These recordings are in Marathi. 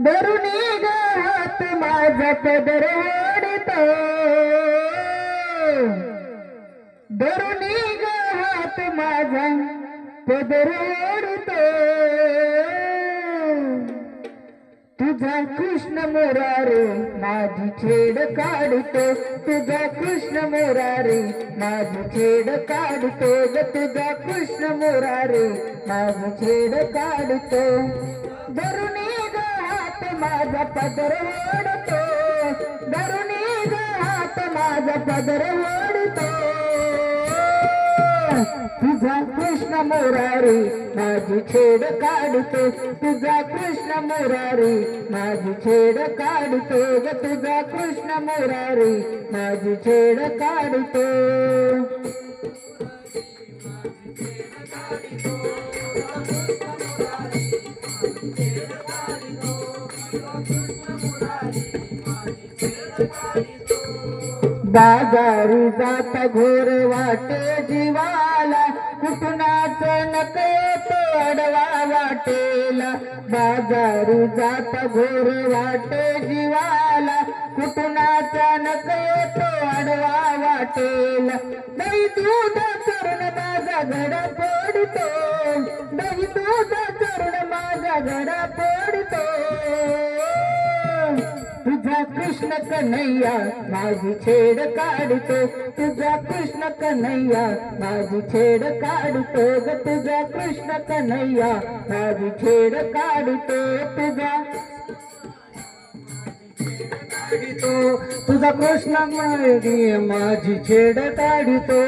धरुणी ग हात माझा पदर ओढतो, धरुणी ग हात माझा पदर ओढतो, तुझा कृष्ण मुरारी माझी छेड काढतो, तुझा कृष्ण मुरारी माझी छेड काढतो ग, तुझा कृष्ण मुरारी माझी छेड काढतो. धरुणी ग हात माझा पदर ओढतो, धरुणी ग हात माझा पदर ओढतो, तुझा कृष्ण मुरारी माझी छेड काढतो, तुझा कृष्ण मुरारी माझी छेड काढतो ग, तुझा कृष्ण मुरारी माझी छेड काढतो. बाजारी जाता घोर वाटे जीवाला, कुटुनाचं नक येतो अडवा वाटेला, बाजारी जाता घोर वाटे जीवाला, कुटुनाचा नक येतो अडवा वाटेला. दही दूध चरण माझा घडा पडतो, दही दूध चरण माझा घडा पडतो, तुझा कृष्ण कन्हैया माझी छेड काढतो, तुझा कृष्ण कन्हैया माझी छेड काढतो ग, तुझा कृष्ण कन्हैया माझी छेड काढतो, तुझा कृष्ण माझी छेड काढतो,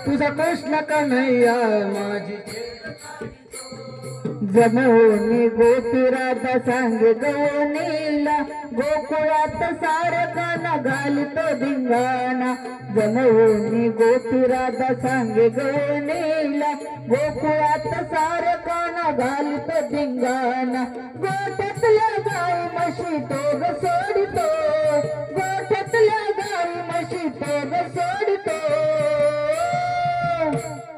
तुझा कृष्ण कन्हैया माझी जमवणी गोपी राधा सांगे गवणीला, गोकुळात सारकाना घालतो धिंगाणा, जमवणी गोपी राधा सांगे गवणीला, गोकुळात सारकाना घालतो धिंगाणा, गोठ्यातल्या गाई म्हशी तो ग सोडतो, गोठ्यातल्या गाई म्हशी तो ग सोडतो,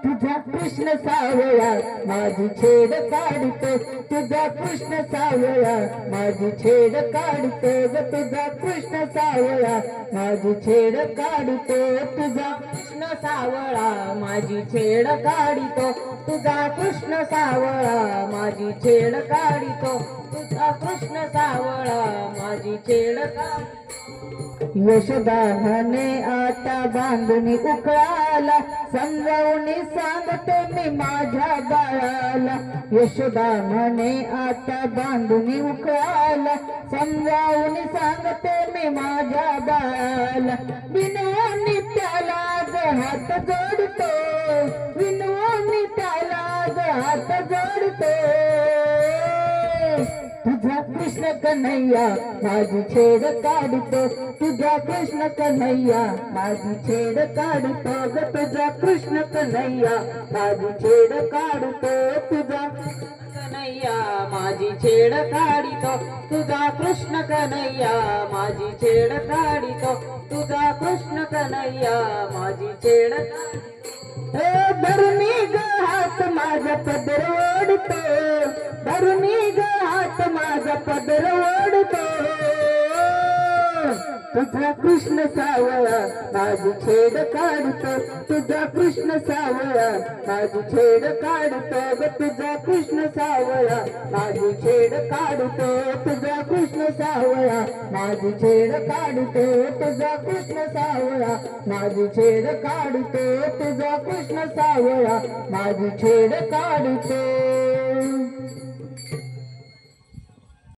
तुझा कृष्ण सावळा माझी छेड काढतो, तुझा कृष्ण सावळा माझी छेड काढतो ग, तुझा कृष्ण सावळा माझी छेड काढतो, तुझा कृष्ण सावळा माझी छेड काढतो, तुझा कृष्ण सावळा माझी छेड काढतो, तुझा कृष्ण सावळा माझी छेड काढतो. यशोदाने आता बांधुनी उकळाला, समजावून सांगते मी माझ्या बाळाला, यशोदाने आता बांधुनी उकळाला, समजावून सांगते मी माझ्या बाळाला. विनोनी त्याला हात जोडतो, विनोनी त्याला हात जोडतो, तुझा कृष्ण कन्हैया माझी छेड काढतो, तुझा कृष्ण कन्हैया माझी छेड काढतो ग, तुझा कृष्ण कन्हैया माझी छेड काढतो, तुझा कन्हैया माझी छेड काढतो, तुझा कृष्ण कन्हैया माझी छेड काढतो, तुझा कृष्ण कन्हैया माझी छेड. धरुणी ग हात माझा पदर ओढतो, धरुणी ग हात माझा पदर ओढतो, तुझा कृष्ण सावळा माझी छेड काढतो, तुझा कृष्ण सावळा माझी छेड काढतो ग, तुझा कृष्ण सावळा माझी छेड काढतो, तुझा कृष्ण सावळा माझी छेड काढतो, तुझा कृष्ण सावळा माझी छेड काढतो, तुझा कृष्ण सावळा माझी छेड काढतो.